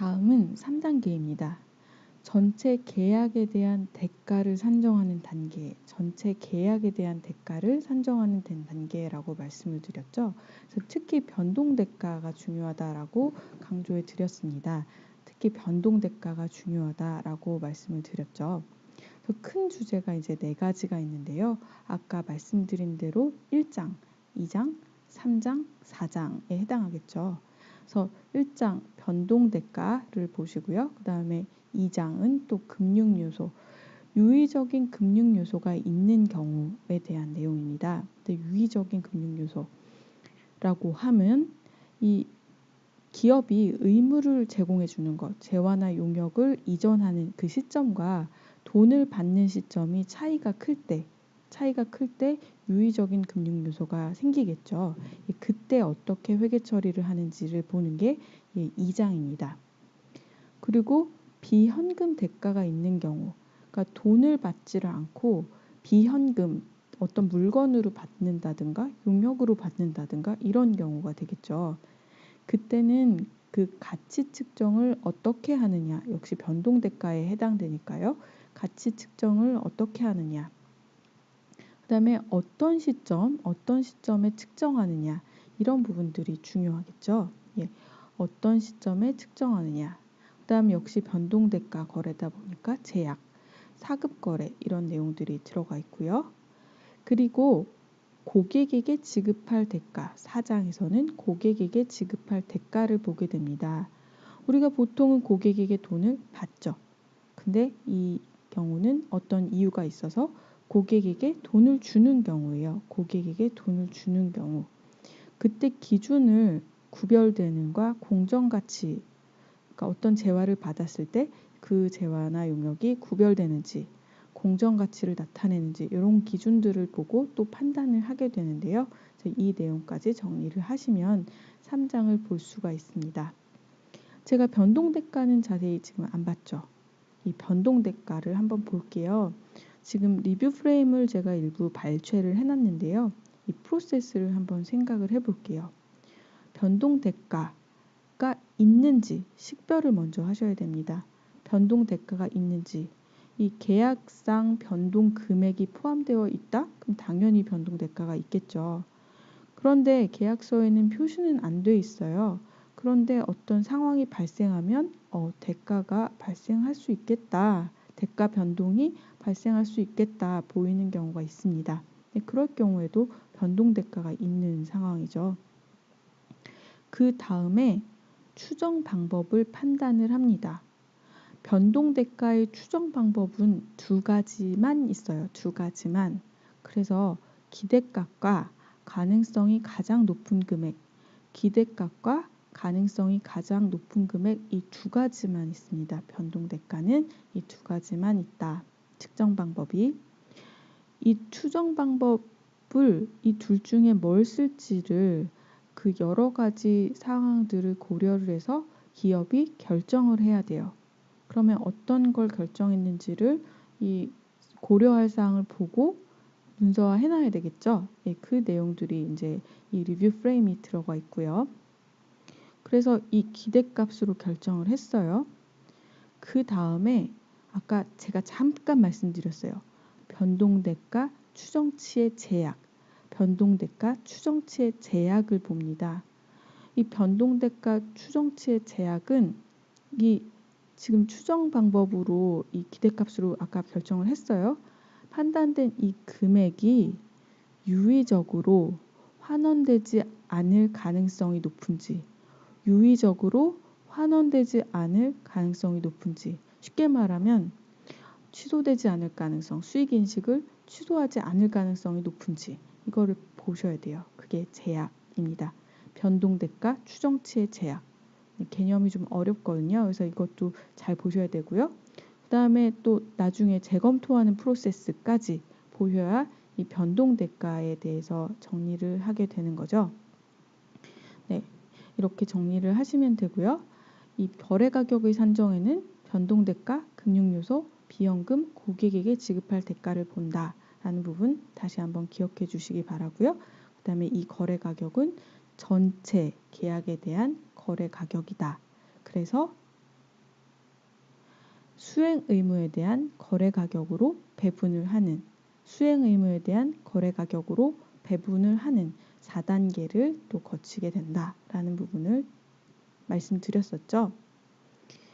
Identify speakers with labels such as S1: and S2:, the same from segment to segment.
S1: 다음은 3단계입니다. 전체 계약에 대한 대가를 산정하는 단계, 전체 계약에 대한 대가를 산정하는 단계라고 말씀을 드렸죠. 그래서 특히 변동 대가가 중요하다라고 강조해 드렸습니다. 특히 변동 대가가 중요하다라고 말씀을 드렸죠. 그래서 큰 주제가 이제 4가지가 있는데요. 아까 말씀드린 대로 1장, 2장, 3장, 4장에 해당하겠죠. 그래서 1장 변동 대가를 보시고요. 그 다음에 2장은 또 금융 요소, 유의적인 금융 요소가 있는 경우에 대한 내용입니다. 근데 유의적인 금융 요소라고 하면 이 기업이 의무를 제공해 주는 것, 재화나 용역을 이전하는 그 시점과 돈을 받는 시점이 차이가 클 때 유의적인 금융 요소가 생기겠죠. 그때 어떻게 회계 처리를 하는지를 보는 게 2장입니다. 그리고 비현금 대가가 있는 경우, 그러니까 돈을 받지를 않고 비현금, 어떤 물건으로 받는다든가 용역으로 받는다든가 이런 경우가 되겠죠. 그때는 그 가치 측정을 어떻게 하느냐, 역시 변동 대가에 해당되니까요. 가치 측정을 어떻게 하느냐, 그 다음에 어떤 시점에 측정하느냐, 이런 부분들이 중요하겠죠. 어떤 시점에 측정하느냐. 그 다음 역시 변동 대가 거래다 보니까 제약, 사급 거래 이런 내용들이 들어가 있고요. 그리고 고객에게 지급할 대가, 4장에서는 고객에게 지급할 대가를 보게 됩니다. 우리가 보통은 고객에게 돈을 받죠. 근데 이 경우는 어떤 이유가 있어서 고객에게 돈을 주는 경우예요. 고객에게 돈을 주는 경우. 그때 기준을 구별되는과 공정가치, 그러니까 어떤 재화를 받았을 때 그 재화나 용역이 구별되는지, 공정가치를 나타내는지 이런 기준들을 보고 또 판단을 하게 되는데요. 이 내용까지 정리를 하시면 3장을 볼 수가 있습니다. 제가 변동대가는 자세히 지금 안 봤죠. 이 변동대가를 한번 볼게요. 지금 리뷰 프레임을 제가 일부 발췌를 해놨는데요. 이 프로세스를 한번 생각을 해볼게요. 변동대가가 있는지 식별을 먼저 하셔야 됩니다. 변동대가가 있는지, 이 계약상 변동 금액이 포함되어 있다? 그럼 당연히 변동 대가가 있겠죠. 그런데 계약서에는 표시는 안 돼 있어요. 그런데 어떤 상황이 발생하면 대가가 발생할 수 있겠다. 대가 변동이 발생할 수 있겠다 보이는 경우가 있습니다. 그럴 경우에도 변동 대가가 있는 상황이죠. 그 다음에 추정 방법을 판단을 합니다. 변동 대가의 추정 방법은 2가지만 있어요. 2가지만. 그래서 기대값과 가능성이 가장 높은 금액, 기대값과 가능성이 가장 높은 금액 이 2가지만 있습니다. 변동 대가는 이 2가지만 있다. 측정 방법이. 이 추정 방법을 이 둘 중에 뭘 쓸지를 그 여러 가지 상황들을 고려를 해서 기업이 결정을 해야 돼요. 그러면 어떤 걸 결정했는지를 이 고려할 사항을 보고 문서화 해놔야 되겠죠. 그 내용들이 이제 이 리뷰 프레임이 들어가 있고요. 그래서 이 기대값으로 결정을 했어요. 그 다음에 아까 제가 잠깐 말씀드렸어요. 변동대가 추정치의 제약, 변동대가 추정치의 제약을 봅니다. 이 변동대가 추정치의 제약은 이 지금 추정 방법으로 이 기대값으로 아까 결정을 했어요. 판단된 이 금액이 유의적으로 환원되지 않을 가능성이 높은지, 유의적으로 환원되지 않을 가능성이 높은지, 쉽게 말하면 취소되지 않을 가능성, 수익인식을 취소하지 않을 가능성이 높은지 이거를 보셔야 돼요. 그게 제약입니다. 변동대가 추정치의 제약. 개념이 좀 어렵거든요. 그래서 이것도 잘 보셔야 되고요. 그 다음에 또 나중에 재검토하는 프로세스까지 보셔야 이 변동대가에 대해서 정리를 하게 되는 거죠. 네, 이렇게 정리를 하시면 되고요. 이 거래가격의 산정에는 변동대가, 금융요소, 비연금, 고객에게 지급할 대가를 본다라는 부분 다시 한번 기억해 주시기 바라고요. 그 다음에 이 거래가격은 전체 계약에 대한 거래가격이다. 그래서 수행 의무에 대한 거래 가격으로 배분을 하는 4단계를 또 거치게 된다라는 부분을 말씀드렸었죠.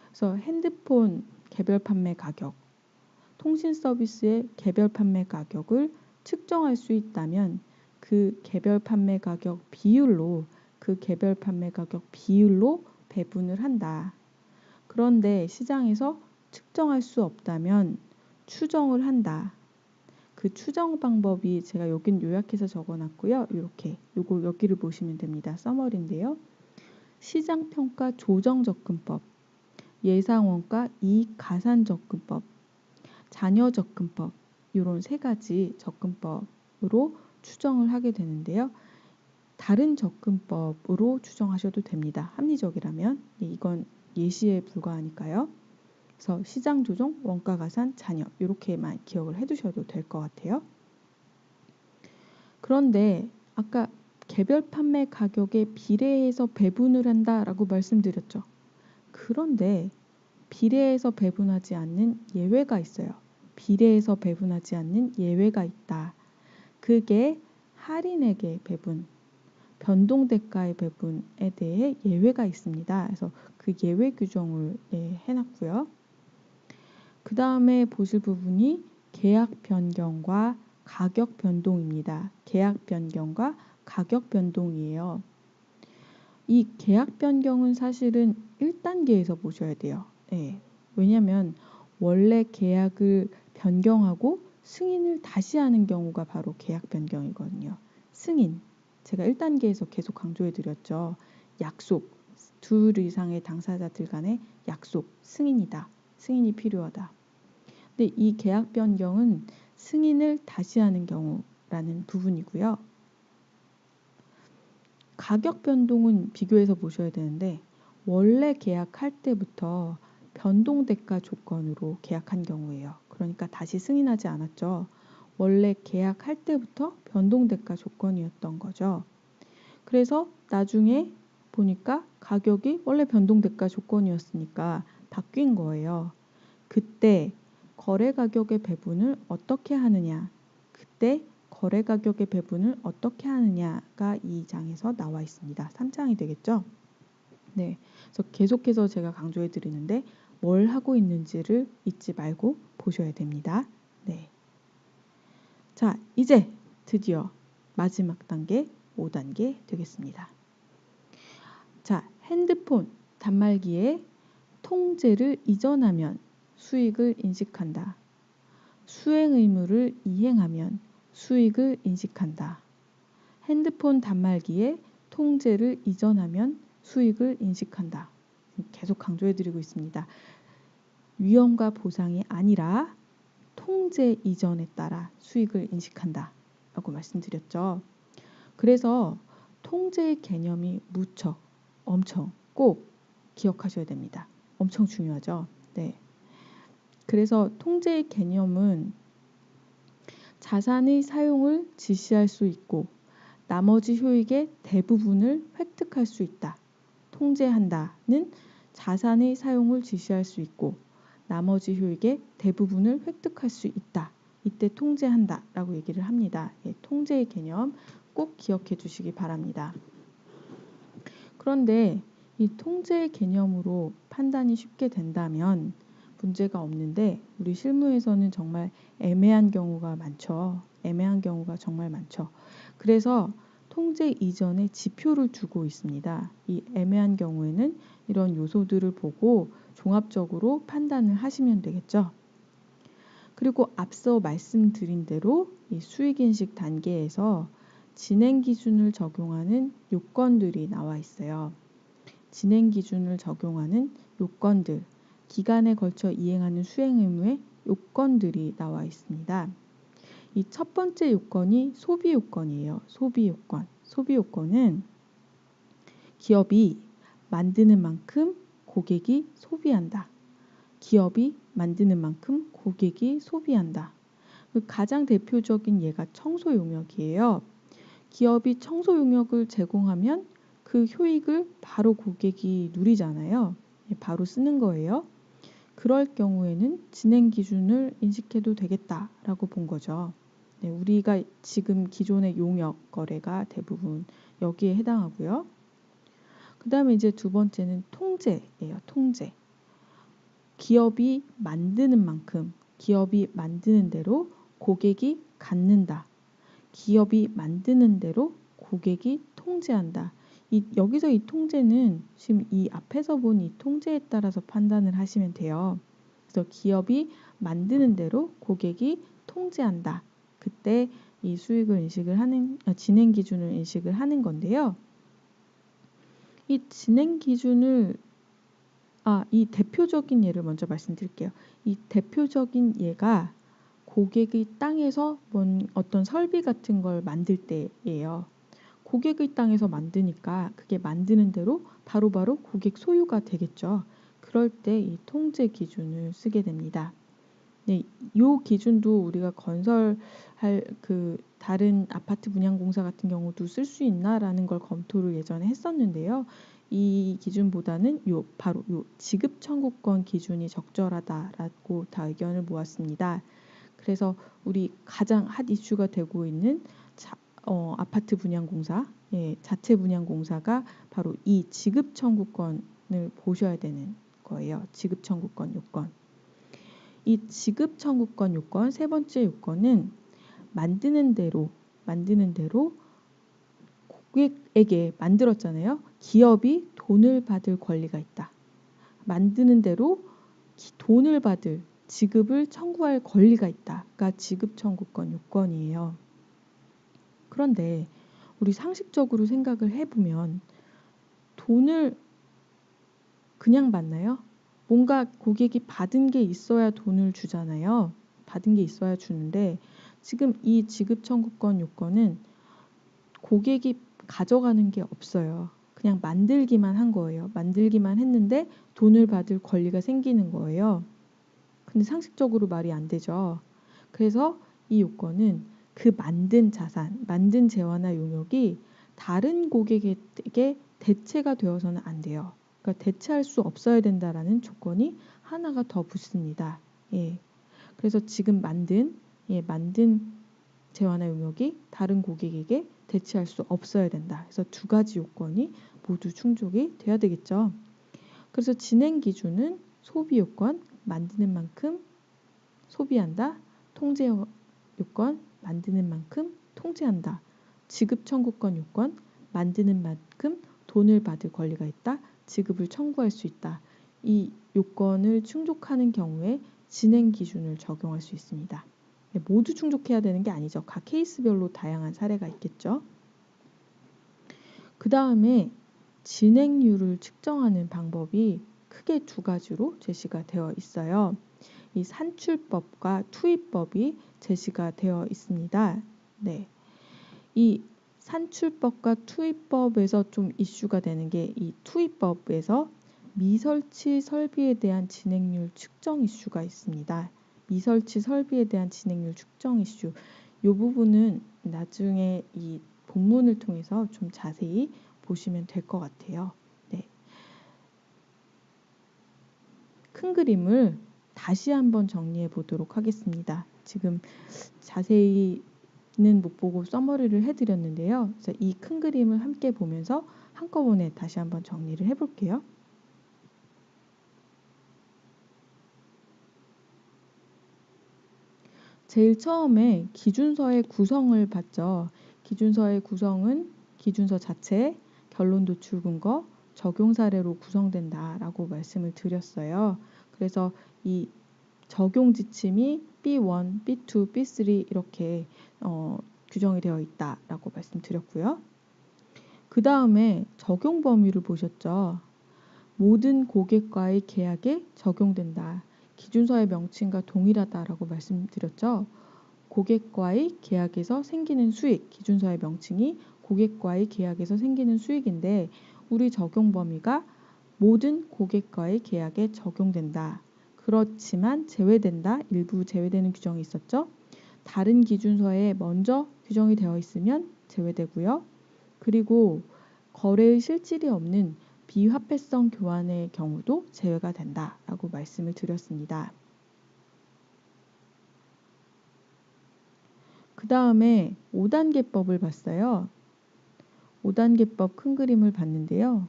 S1: 그래서 핸드폰 개별 판매 가격, 통신 서비스의 개별 판매 가격을 측정할 수 있다면 그 개별 판매 가격 비율로 배분을 한다. 그런데 시장에서 측정할 수 없다면 추정을 한다. 그 추정 방법이 제가 여긴 요약해서 적어놨고요. 이렇게 여기를 보시면 됩니다. 서머리인데요. 시장평가 조정접근법, 예상원가 이익 가산 접근법, 잔여 접근법 이런 3가지 접근법으로 추정을 하게 되는데요. 다른 접근법으로 추정하셔도 됩니다. 합리적이라면. 이건 예시에 불과하니까요. 그래서 시장 조정, 원가 가산, 잔여 이렇게만 기억을 해두셔도 될 것 같아요. 그런데 아까 개별 판매 가격에 비례해서 배분을 한다라고 말씀드렸죠. 그런데 비례해서 배분하지 않는 예외가 있어요. 비례해서 배분하지 않는 예외가 있다. 그게 할인액의 배분, 변동대가의 배분에 대해 예외가 있습니다. 그래서 그 예외 규정을 해놨고요. 그 다음에 보실 부분이 계약 변경과 가격 변동입니다. 계약 변경과 가격 변동이에요. 이 계약 변경은 사실은 1단계에서 보셔야 돼요. 왜냐하면 원래 계약을 변경하고 승인을 다시 하는 경우가 바로 계약 변경이거든요. 승인. 제가 1단계에서 계속 강조해 드렸죠. 약속. 2 이상의 당사자들 간의 약속. 승인이다. 승인이 필요하다. 근데 이 계약 변경은 승인을 다시 하는 경우라는 부분이고요. 가격 변동은 비교해서 보셔야 되는데 원래 계약할 때부터 변동대가 조건으로 계약한 경우예요. 그러니까 다시 승인하지 않았죠. 원래 계약할 때부터 변동대가 조건이었던 거죠. 그래서 나중에 보니까 가격이 원래 변동대가 조건이었으니까 바뀐 거예요. 그때 거래 가격의 배분을 어떻게 하느냐가 이 장에서 나와 있습니다. 3장이 되겠죠? 네. 그래서 계속해서 제가 강조해 드리는데 뭘 하고 있는지를 잊지 말고 보셔야 됩니다. 네. 자, 이제 드디어 마지막 단계 5단계 되겠습니다. 자, 핸드폰 단말기에 통제를 이전하면 수익을 인식한다. 수행 의무를 이행하면 수익을 인식한다. 핸드폰 단말기에 통제를 이전하면 수익을 인식한다. 계속 강조해드리고 있습니다. 위험과 보상이 아니라 통제 이전에 따라 수익을 인식한다 라고 말씀드렸죠. 그래서 통제의 개념이 무척 엄청 꼭 기억하셔야 됩니다. 엄청 중요하죠. 네. 그래서 통제의 개념은 자산의 사용을 지시할 수 있고 나머지 효익의 대부분을 획득할 수 있다. 통제한다는 자산의 사용을 지시할 수 있고 나머지 효익의 대부분을 획득할 수 있다. 이때 통제한다 라고 얘기를 합니다. 통제의 개념 꼭 기억해 주시기 바랍니다. 그런데 이 통제의 개념으로 판단이 쉽게 된다면 문제가 없는데 우리 실무에서는 정말 애매한 경우가 많죠. 그래서 통제 이전에 지표를 두고 있습니다. 이 애매한 경우에는 이런 요소들을 보고 종합적으로 판단을 하시면 되겠죠. 그리고 앞서 말씀드린 대로 이 수익인식 단계에서 진행 기준을 적용하는 요건들이 나와 있어요. 진행 기준을 적용하는 요건들, 기간에 걸쳐 이행하는 수행 의무의 요건들이 나와 있습니다. 이 첫 번째 요건이 소비 요건이에요. 소비 요건은 기업이 만드는 만큼 고객이 소비한다. 가장 대표적인 예가 청소 용역이에요. 기업이 청소 용역을 제공하면 그 효익을 바로 고객이 누리잖아요. 바로 쓰는 거예요. 그럴 경우에는 진행 기준을 인식해도 되겠다라고 본 거죠. 네, 우리가 지금 기존의 용역 거래가 대부분 여기에 해당하고요. 그 다음에 이제 두 번째는 통제예요. 통제. 기업이 만드는 만큼, 기업이 만드는 대로 고객이 갖는다. 기업이 만드는 대로 고객이 통제한다. 여기서 이 통제는 지금 이 앞에서 본 이 통제에 따라서 판단을 하시면 돼요. 그래서 기업이 만드는 대로 고객이 통제한다. 그때 이 수익을 인식을 하는, 진행 기준을 인식을 하는 건데요. 이 진행 기준을 이 대표적인 예를 먼저 말씀드릴게요. 이 대표적인 예가 고객의 땅에서 어떤 설비 같은 걸 만들 때예요. 고객의 땅에서 만드니까 그게 만드는 대로 바로바로 고객 소유가 되겠죠. 그럴 때 이 통제 기준을 쓰게 됩니다. 네, 이 기준도 우리가 건설할 다른 아파트 분양공사 같은 경우도 쓸 수 있나라는 걸 검토를 예전에 했었는데요. 이 기준보다는 바로 지급 청구권 기준이 적절하다라고 다 의견을 모았습니다. 그래서 우리 가장 핫 이슈가 되고 있는 아파트 분양공사, 자체 분양공사가 바로 이 지급 청구권을 보셔야 되는 거예요. 지급 청구권 요건. 이 지급 청구권 요건, 세 번째 요건은 만드는 대로 고객에게 만들었잖아요. 기업이 돈을 받을 권리가 있다. 만드는 대로 돈을 받을 지급을 청구할 권리가 있다가 지급 청구권 요건이에요. 그런데 우리 상식적으로 생각을 해보면 돈을 그냥 받나요? 뭔가 고객이 받은 게 있어야 돈을 주잖아요. 받은 게 있어야 주는데 지금 이 지급 청구권 요건은 고객이 가져가는 게 없어요. 그냥 만들기만 한 거예요. 만들기만 했는데 돈을 받을 권리가 생기는 거예요. 근데 상식적으로 말이 안 되죠. 그래서 이 요건은 그 만든 자산, 만든 재화나 용역이 다른 고객에게 대체가 되어서는 안 돼요. 그러니까 대체할 수 없어야 된다라는 조건이 하나가 더 붙습니다. 예. 그래서 지금 만든 재화나 용역이 다른 고객에게 대체할 수 없어야 된다. 그래서 두 가지 요건이 모두 충족이 돼야 되겠죠. 그래서 진행 기준은 소비 요건, 만드는 만큼 소비한다. 통제 요건, 만드는 만큼 통제한다. 지급 청구권 요건, 만드는 만큼 돈을 받을 권리가 있다. 지급을 청구할 수 있다. 이 요건을 충족하는 경우에 진행 기준을 적용할 수 있습니다. 모두 충족해야 되는 게 아니죠. 각 케이스별로 다양한 사례가 있겠죠. 그 다음에 진행률을 측정하는 방법이 크게 두 가지로 제시가 되어 있어요. 이 산출법과 투입법이 제시가 되어 있습니다. 네. 이 산출법과 투입법에서 좀 이슈가 되는 게 이 투입법에서 미설치 설비에 대한 진행률 측정 이슈가 있습니다. 미설치 설비에 대한 진행률 측정 이슈. 이 부분은 나중에 이 본문을 통해서 좀 자세히 보시면 될 것 같아요. 네. 큰 그림을 다시 한번 정리해 보도록 하겠습니다. 지금 자세히는 못 보고 써머리를 해드렸는데요. 그래서 이 큰 그림을 함께 보면서 한꺼번에 다시 한번 정리를 해볼게요. 제일 처음에 기준서의 구성을 봤죠. 기준서의 구성은 기준서 자체, 결론 도출 근거, 적용 사례로 구성된다라고 말씀을 드렸어요. 그래서 이 적용 지침이 B1, B2, B3 이렇게 규정이 되어 있다라고 말씀드렸고요. 그 다음에 적용 범위를 보셨죠. 모든 고객과의 계약에 적용된다. 기준서의 명칭과 동일하다라고 말씀드렸죠. 고객과의 계약에서 생기는 수익, 기준서의 명칭이 고객과의 계약에서 생기는 수익인데 우리 적용 범위가 모든 고객과의 계약에 적용된다. 그렇지만 제외된다. 일부 제외되는 규정이 있었죠. 다른 기준서에 먼저 규정이 되어 있으면 제외되고요. 그리고 거래의 실질이 없는 비화폐성 교환의 경우도 제외가 된다라고 말씀을 드렸습니다. 그 다음에 5단계법을 봤어요. 5단계법 큰 그림을 봤는데요.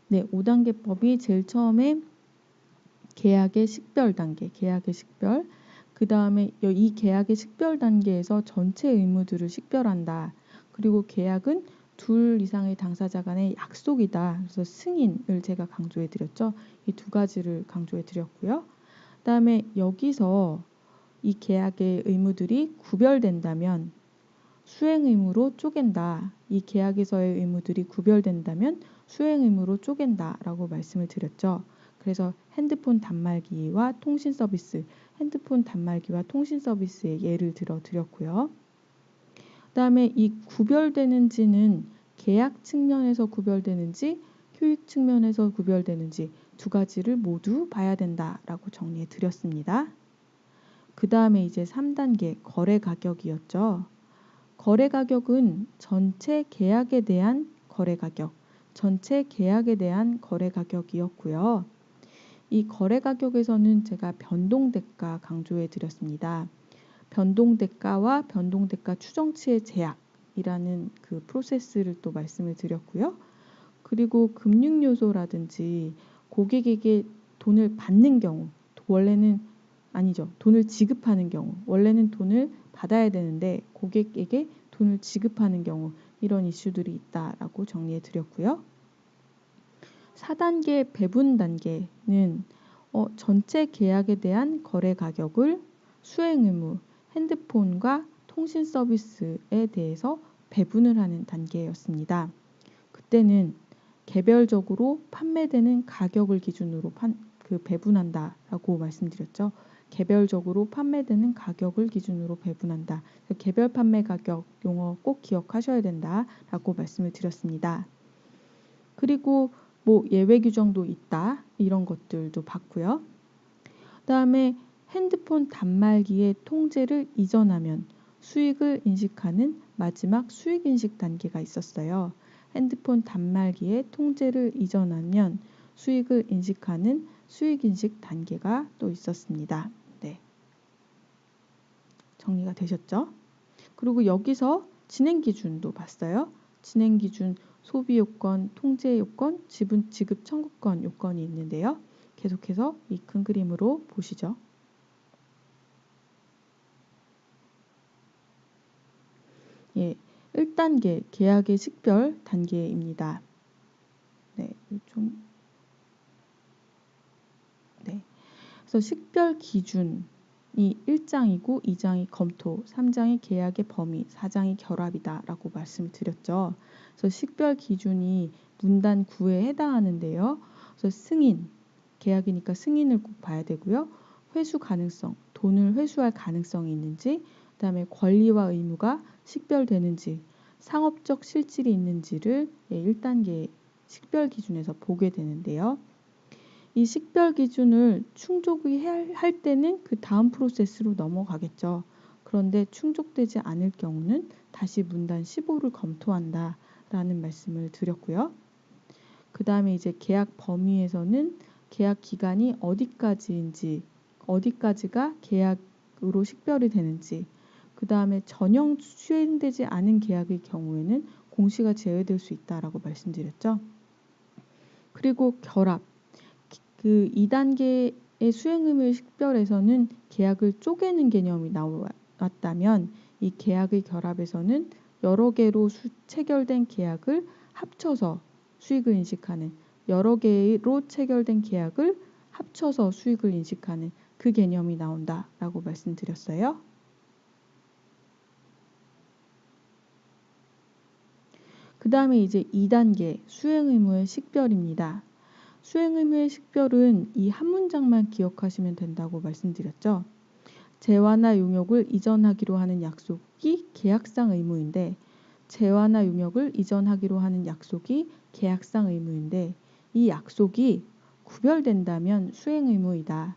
S1: 네, 5단계법이 제일 처음에 계약의 식별 단계, 계약의 식별. 그 다음에 이 계약의 식별 단계에서 전체 의무들을 식별한다. 그리고 계약은 둘 이상의 당사자 간의 약속이다. 그래서 승인을 제가 강조해 드렸죠. 이 두 가지를 강조해 드렸고요. 그 다음에 여기서 이 계약의 의무들이 구별된다면 수행 의무로 쪼갠다. 이 계약에서의 의무들이 구별된다면 수행 의무로 쪼갠다라고 말씀을 드렸죠. 그래서 핸드폰 단말기와 통신 서비스, 핸드폰 단말기와 통신 서비스의 예를 들어 드렸고요. 그 다음에 이 구별되는지는 계약 측면에서 구별되는지 효익 측면에서 구별되는지 두 가지를 모두 봐야 된다라고 정리해 드렸습니다. 그 다음에 이제 3단계 거래 가격이었죠. 거래 가격은 전체 계약에 대한 거래 가격, 전체 계약에 대한 거래 가격이었고요. 이 거래 가격에서는 제가 변동대가 강조해 드렸습니다. 변동대가와 변동대가 추정치의 제약이라는 그 프로세스를 또 말씀을 드렸고요. 그리고 금융요소라든지 고객에게 돈을 받는 경우, 원래는 아니죠. 돈을 지급하는 경우, 원래는 돈을 받아야 되는데 고객에게 돈을 지급하는 경우 이런 이슈들이 있다라고 정리해 드렸고요. 4단계 배분 단계는 전체 계약에 대한 거래 가격을 수행 의무, 핸드폰과 통신 서비스에 대해서 배분을 하는 단계였습니다. 그때는 개별적으로 판매되는 가격을 기준으로 배분한다라고 말씀드렸죠. 개별적으로 판매되는 가격을 기준으로 배분한다. 개별 판매 가격 용어 꼭 기억하셔야 된다라고 말씀을 드렸습니다. 그리고 뭐 예외 규정도 있다 이런 것들도 봤고요. 그다음에 핸드폰 단말기의 통제를 이전하면 수익을 인식하는 마지막 수익 인식 단계가 있었어요. 핸드폰 단말기의 통제를 이전하면 수익을 인식하는 수익 인식 단계가 또 있었습니다. 네. 정리가 되셨죠? 그리고 여기서 진행 기준도 봤어요. 진행 기준 소비 요건, 통제 요건, 지급 청구권 요건이 있는데요. 계속해서 이 큰 그림으로 보시죠. 예, 1단계 계약의 식별 단계입니다. 네, 네. 그래서 식별 기준이 1장이고 2장이 검토, 3장이 계약의 범위, 4장이 결합이다라고 말씀을 드렸죠. 그래서 식별 기준이 문단 9에 해당하는데요. 그래서 승인, 계약이니까 승인을 꼭 봐야 되고요. 회수 가능성, 돈을 회수할 가능성이 있는지, 그다음에 권리와 의무가 식별되는지, 상업적 실질이 있는지를 1단계 식별 기준에서 보게 되는데요. 이 식별 기준을 충족이 할 때는 그 다음 프로세스로 넘어가겠죠. 그런데 충족되지 않을 경우는 다시 문단 15를 검토한다라는 말씀을 드렸고요. 그 다음에 이제 계약 범위에서는 계약 기간이 어디까지가 계약으로 식별이 되는지, 그 다음에 전형 수행되지 않은 계약의 경우에는 공시가 제외될 수 있다라고 말씀드렸죠. 그리고 결합, 그 2단계의 수행 의무의 식별에서는 계약을 쪼개는 개념이 나왔다면 이 계약의 결합에서는 여러 개로 체결된 계약을 합쳐서 수익을 인식하는, 여러 개로 체결된 계약을 합쳐서 수익을 인식하는 그 개념이 나온다라고 말씀드렸어요. 그 다음에 이제 2단계 수행 의무의 식별입니다. 수행 의무의 식별은 이 한 문장만 기억하시면 된다고 말씀드렸죠. 재화나 용역을 이전하기로 하는 약속이 계약상 의무인데, 재화나 용역을 이전하기로 하는 약속이 계약상 의무인데, 이 약속이 구별된다면 수행 의무이다.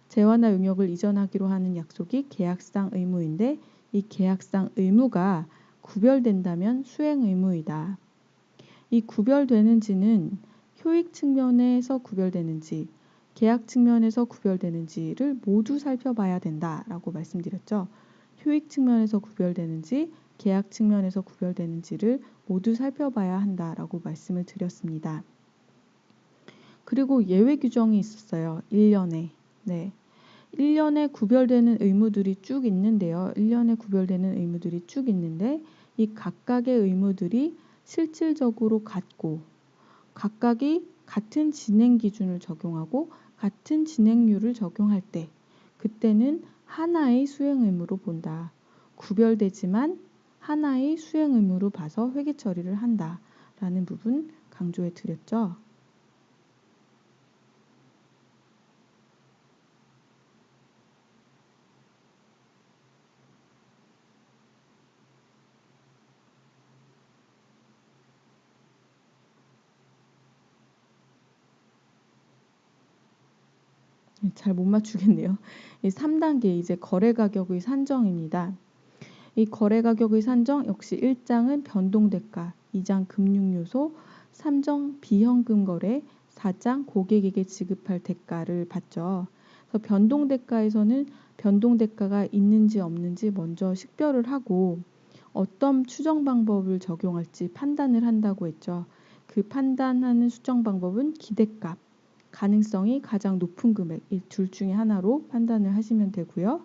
S1: 재화나 용역을 이전하기로 하는 약속이 계약상 의무인데 이 계약상 의무가 구별된다면 수행 의무이다. 이 구별되는지는 효익 측면에서 구별되는지, 계약 측면에서 구별되는지를 모두 살펴봐야 된다라고 말씀드렸죠. 효익 측면에서 구별되는지, 계약 측면에서 구별되는지를 모두 살펴봐야 한다라고 말씀을 드렸습니다. 그리고 예외 규정이 있었어요. 1년에. 네. 1년에 구별되는 의무들이 쭉 있는데요. 1년에 구별되는 의무들이 쭉 있는데 이 각각의 의무들이 실질적으로 같고 각각이 같은 진행 기준을 적용하고 같은 진행률을 적용할 때 그때는 하나의 수행 의무로 본다. 구별되지만 하나의 수행 의무로 봐서 회계 처리를 한다라는 부분 강조해 드렸죠. 잘 못 맞추겠네요. 이 3단계 이제 거래 가격의 산정입니다. 이 거래 가격의 산정 역시 1장은 변동대가, 2장 금융요소, 3장 비현금 거래, 4장 고객에게 지급할 대가를 봤죠. 그래서 변동대가에서는 변동대가가 있는지 없는지 먼저 식별을 하고 어떤 추정 방법을 적용할지 판단을 한다고 했죠. 그 판단하는 수정 방법은 기대값, 가능성이 가장 높은 금액 이 둘 중에 하나로 판단을 하시면 되고요.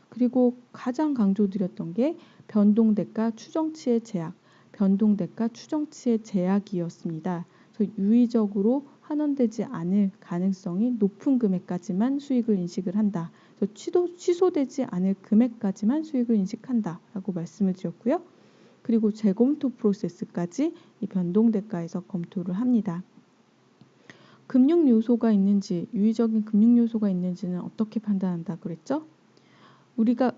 S1: 그리고 가장 강조드렸던 게 변동대가 추정치의 제약, 변동대가 추정치의 제약이었습니다. 그래서 유의적으로 환원되지 않을 가능성이 높은 금액까지만 수익을 인식을 한다. 그래서 취소되지 않을 금액까지만 수익을 인식한다라고 말씀을 드렸고요. 그리고 재검토 프로세스까지 이 변동대가에서 검토를 합니다. 금융 요소가 있는지, 유의적인 금융 요소가 있는지는 어떻게 판단한다 그랬죠? 우리가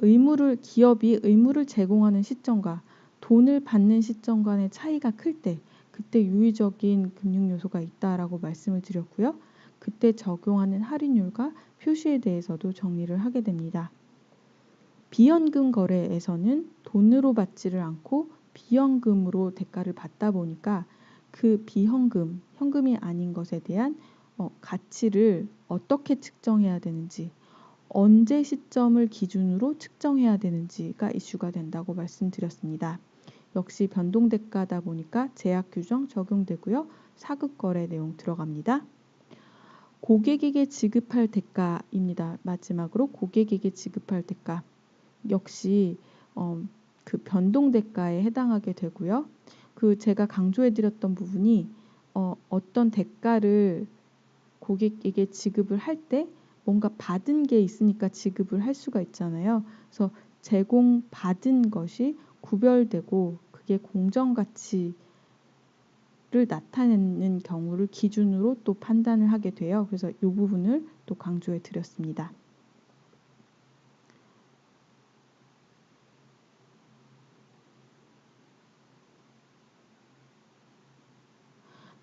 S1: 기업이 의무를 제공하는 시점과 돈을 받는 시점 간의 차이가 클 때, 그때 유의적인 금융 요소가 있다라고 말씀을 드렸고요. 그때 적용하는 할인율과 표시에 대해서도 정리를 하게 됩니다. 비현금 거래에서는 돈으로 받지를 않고 비현금으로 대가를 받다 보니까 그 비현금, 현금이 아닌 것에 대한 가치를 어떻게 측정해야 되는지, 언제 시점을 기준으로 측정해야 되는지가 이슈가 된다고 말씀드렸습니다. 역시 변동대가다 보니까 제약 규정 적용되고요. 사극거래 내용 들어갑니다. 고객에게 지급할 대가입니다. 마지막으로 고객에게 지급할 대가. 역시 그 변동대가에 해당하게 되고요. 그 제가 강조해드렸던 부분이 어떤 대가를 고객에게 지급을 할 때 뭔가 받은 게 있으니까 지급을 할 수가 있잖아요. 그래서 제공받은 것이 구별되고 그게 공정가치를 나타내는 경우를 기준으로 또 판단을 하게 돼요. 그래서 이 부분을 또 강조해 드렸습니다.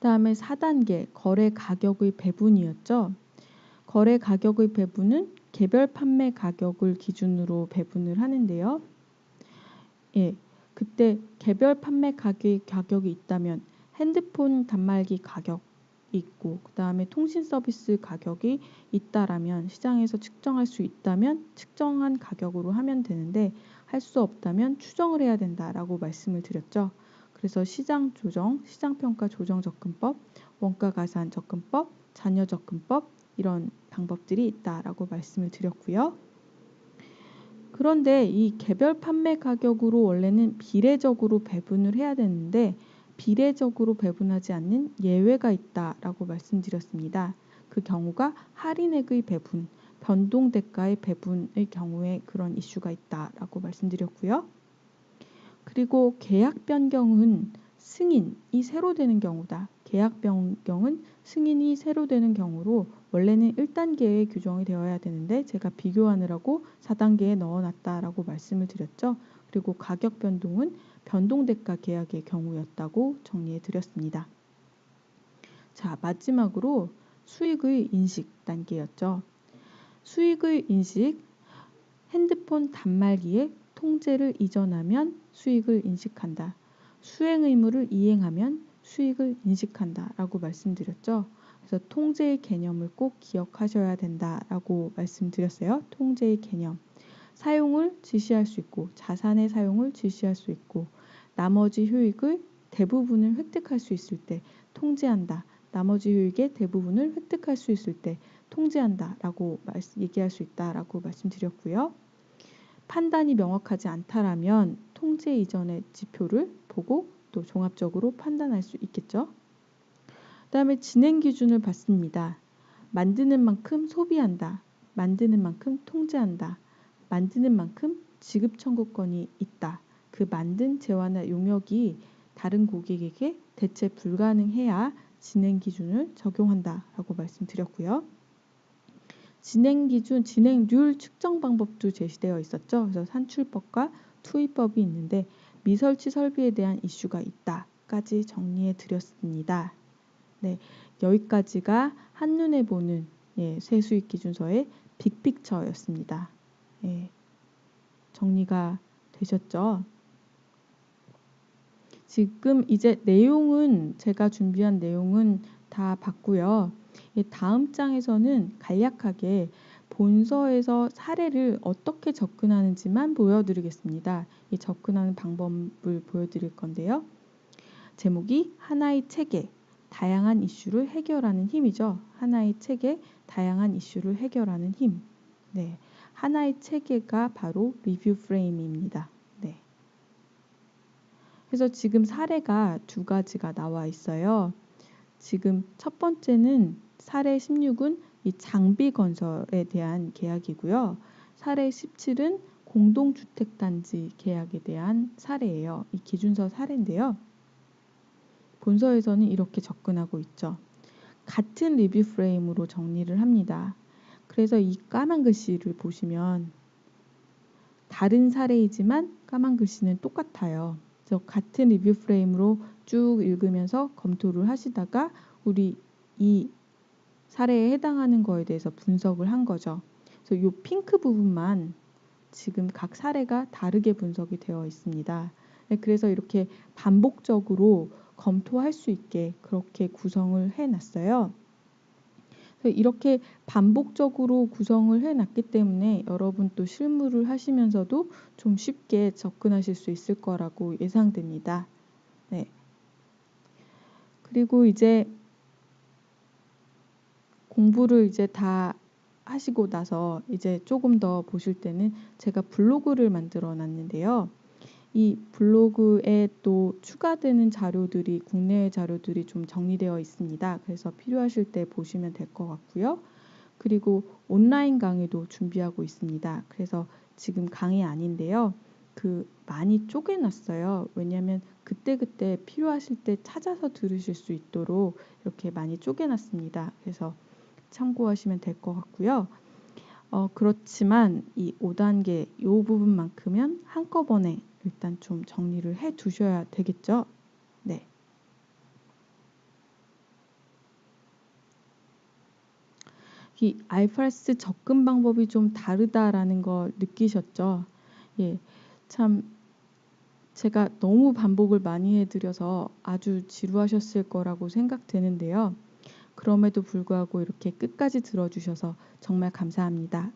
S1: 다음에 4단계 거래 가격의 배분이었죠. 거래 가격의 배분은 개별 판매 가격을 기준으로 배분을 하는데요. 예, 그때 개별 판매 가격이 있다면 핸드폰 단말기 가격 있고 그 다음에 통신 서비스 가격이 있다라면 시장에서 측정할 수 있다면 측정한 가격으로 하면 되는데 할 수 없다면 추정을 해야 된다라고 말씀을 드렸죠. 그래서 시장 조정, 시장평가 조정 접근법, 원가 가산 접근법, 잔여 접근법 이런 방법들이 있다라고 말씀을 드렸고요. 그런데 이 개별 판매 가격으로 원래는 비례적으로 배분을 해야 되는데 비례적으로 배분하지 않는 예외가 있다라고 말씀드렸습니다. 그 경우가 할인액의 배분, 변동대가의 배분의 경우에 그런 이슈가 있다라고 말씀드렸고요. 그리고 계약 변경은 승인이 새로 되는 경우다. 계약 변경은 승인이 새로 되는 경우로 원래는 1단계에 규정이 되어야 되는데 제가 비교하느라고 4단계에 넣어놨다라고 말씀을 드렸죠. 그리고 가격 변동은 변동대가 계약의 경우였다고 정리해 드렸습니다. 자, 마지막으로 수익의 인식 단계였죠. 수익의 인식, 핸드폰 단말기에 통째를 이전하면 수익을 인식한다. 수행 의무를 이행하면 수익을 인식한다 라고 말씀드렸죠. 그래서 통제의 개념을 꼭 기억하셔야 된다라고 말씀드렸어요. 통제의 개념. 사용을 지시할 수 있고 자산의 사용을 지시할 수 있고 나머지 효익을 대부분을 획득할 수 있을 때 통제한다. 나머지 효익의 대부분을 획득할 수 있을 때 통제한다 라고 얘기할 수 있다라고 말씀드렸고요. 판단이 명확하지 않다라면 통제 이전의 지표를 보고 또 종합적으로 판단할 수 있겠죠. 그 다음에 진행 기준을 봤습니다. 만드는 만큼 소비한다. 만드는 만큼 통제한다. 만드는 만큼 지급 청구권이 있다. 그 만든 재화나 용역이 다른 고객에게 대체 불가능해야 진행 기준을 적용한다라고 말씀드렸고요. 진행 기준, 진행률 측정 방법도 제시되어 있었죠. 그래서 산출법과 투입법이 있는데 미설치 설비에 대한 이슈가 있다까지 정리해 드렸습니다. 네, 여기까지가 한눈에 보는 세수익 기준서의 빅픽처였습니다. 정리가 되셨죠? 지금 이제 내용은 제가 준비한 내용은 다 봤고요. 다음 장에서는 간략하게 본서에서 사례를 어떻게 접근하는지만 보여드리겠습니다. 이 접근하는 방법을 보여드릴 건데요. 제목이 하나의 체계, 다양한 이슈를 해결하는 힘이죠. 하나의 체계, 다양한 이슈를 해결하는 힘. 네, 하나의 체계가 바로 리뷰 프레임입니다. 네. 그래서 지금 사례가 두 가지가 나와 있어요. 지금 첫 번째는 사례 16은 이 장비 건설에 대한 계약이고요. 사례 17은 공동주택단지 계약에 대한 사례예요. 이 기준서 사례인데요. 본서에서는 이렇게 접근하고 있죠. 같은 리뷰 프레임으로 정리를 합니다. 그래서 이 까만 글씨를 보시면 다른 사례이지만 까만 글씨는 똑같아요. 그래서 같은 리뷰 프레임으로 쭉 읽으면서 검토를 하시다가 우리 이 사례에 해당하는 거에 대해서 분석을 한 거죠. 그래서 이 핑크 부분만 지금 각 사례가 다르게 분석이 되어 있습니다. 그래서 이렇게 반복적으로 검토할 수 있게 그렇게 구성을 해놨어요. 이렇게 반복적으로 구성을 해놨기 때문에 여러분 또 실무를 하시면서도 좀 쉽게 접근하실 수 있을 거라고 예상됩니다. 네. 그리고 이제 공부를 이제 다 하시고 나서 이제 조금 더 보실 때는 제가 블로그를 만들어 놨는데요. 이 블로그에 또 추가되는 자료들이 국내외 자료들이 좀 정리되어 있습니다. 그래서 필요하실 때 보시면 될 것 같고요. 그리고 온라인 강의도 준비하고 있습니다. 그래서 지금 강의 아닌데요. 많이 쪼개놨어요. 왜냐하면 그때그때 필요하실 때 찾아서 들으실 수 있도록 이렇게 많이 쪼개놨습니다. 그래서 참고하시면 될 것 같고요. 그렇지만 이 5단계 이 부분만큼은 한꺼번에 일단 좀 정리를 해 두셔야 되겠죠. 네. 이 IFRS 접근 방법이 좀 다르다라는 걸 느끼셨죠? 참 제가 너무 반복을 많이 해드려서 아주 지루하셨을 거라고 생각되는데요. 그럼에도 불구하고 이렇게 끝까지 들어주셔서 정말 감사합니다.